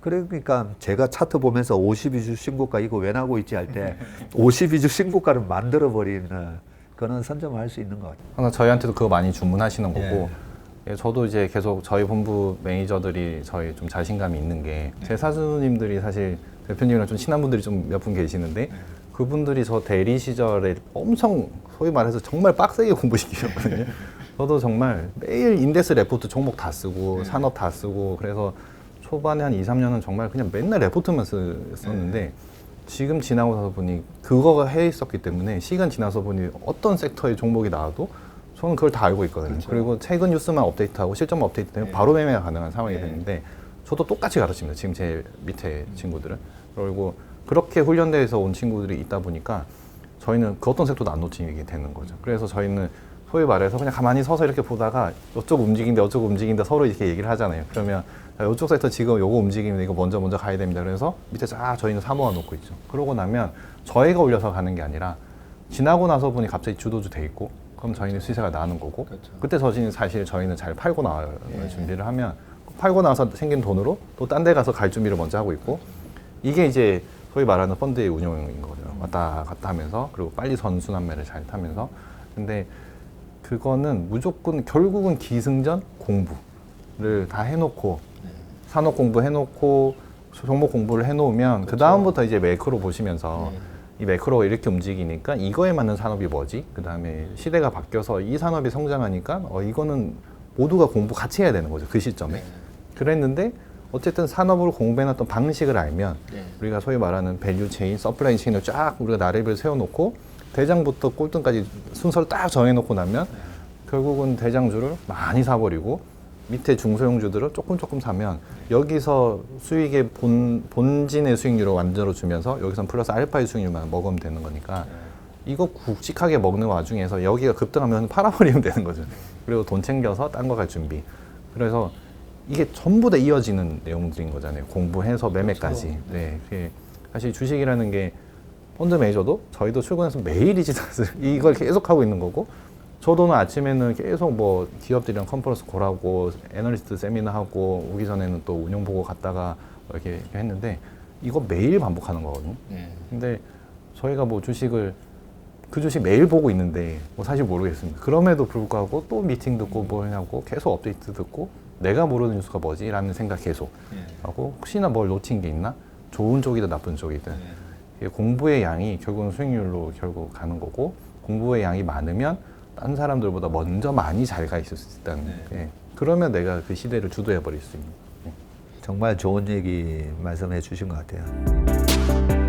그러니까 제가 차트 보면서 52주 신고가 이거 왜 나고 있지 할 때 52주 신고가를 만들어버리는 그런 선점을 할 수 있는 것 같아요. 항상 저희한테도 그거 많이 주문하시는 거고 예, 저도 이제 계속 저희 본부 매니저들이 저희 좀 자신감이 있는 게 제 사수님들이 사실 대표님이랑 좀 친한 분들이 좀 몇 분 계시는데 그분들이 저 대리 시절에 엄청 소위 말해서 정말 빡세게 공부시키셨거든요. 저도 정말 매일 인덱스 레포트 종목 다 쓰고 산업 다 쓰고 그래서 초반에 한 2, 3년은 정말 그냥 맨날 레포트만 썼는데 지금 지나고 나서 보니 그거가 해 있었기 때문에 시간 지나서 보니 어떤 섹터의 종목이 나와도 저는 그걸 다 알고 있거든요. 그렇죠. 그리고 최근 뉴스만 업데이트하고 실점 업데이트되면 바로 매매가 가능한 상황이 되는데 저도 똑같이 가르칩니다. 지금 제 밑에 친구들은. 그리고 그렇게 훈련돼서 온 친구들이 있다 보니까 저희는 그 어떤 섹터도 안 놓치게 되는 거죠. 그래서 저희는 소위 말해서 그냥 가만히 서서 이렇게 보다가 이쪽 움직인다 이쪽 움직인다 서로 이렇게 얘기를 하잖아요. 그러면 이쪽 섹터 지금 요거 움직이면 이거 먼저 가야 됩니다. 그래서 밑에 쫙 저희는 사모아 놓고 있죠. 그러고 나면 저희가 올려서 가는 게 아니라 지나고 나서 보니 갑자기 주도주 돼 있고 그럼 저희는 시세가 나는 거고 그때 사실 저희는 잘 팔고 나갈 준비를 하면 팔고 나서 생긴 돈으로 또 딴 데 가서 갈 준비를 먼저 하고 있고 이게 이제 소위 말하는 펀드의 운용인 거죠. 왔다 갔다 하면서 그리고 빨리 선순환매를 잘 타면서 근데 그거는 무조건 결국은 기승전 공부를 다 해놓고 산업 공부 해놓고 종목 공부를 해놓으면 그 다음부터 이제 매크로 보시면서 이 매크로가 이렇게 움직이니까 이거에 맞는 산업이 뭐지? 그 다음에 시대가 바뀌어서 이 산업이 성장하니까 이거는 모두가 공부 같이 해야 되는 거죠. 그 시점에. 그랬는데 어쨌든 산업을 공부해놨던 방식을 알면 우리가 소위 말하는 밸류 체인, 서플라이 체인을 쫙 우리가 나래비를 세워놓고 대장부터 꼴등까지 순서를 딱 정해놓고 나면 결국은 대장주를 많이 사버리고 밑에 중소형주들을 조금 사면 여기서 수익의 본진의 수익률을 만들어주면서 여기선 플러스 알파의 수익률만 먹으면 되는 거니까 이거 굵직하게 먹는 와중에서 여기가 급등하면 팔아버리면 되는 거죠. 그리고 돈 챙겨서 딴 거 갈 준비. 그래서 이게 전부 다 이어지는 내용들인 거잖아요. 공부해서 매매까지. 네, 그게 사실 주식이라는 게 펀드 매니저도 저희도 출근해서 매일이지 이걸 계속 하고 있는 거고 저도는 아침에는 계속 뭐 기업들이랑 컨퍼런스 콜하고 애널리스트 세미나 하고 오기 전에는 또 운용 보고 갔다가 이렇게 했는데 이거 매일 반복하는 거거든요. 근데 저희가 뭐 주식을 그 주식 매일 보고 있는데 뭐 사실 모르겠습니다. 그럼에도 불구하고 또 미팅 듣고 뭐 하냐고 계속 업데이트 듣고 내가 모르는 뉴스가 뭐지? 라는 생각 계속 하고 혹시나 뭘 놓친 게 있나? 좋은 쪽이든 나쁜 쪽이든 공부의 양이 결국은 수익률로 결국 가는 거고 공부의 양이 많으면 딴 사람들보다 먼저 많이 잘 가 있을 수 있다는 그러면 내가 그 시대를 주도해 버릴 수 있는 정말 좋은 얘기 말씀해 주신 것 같아요.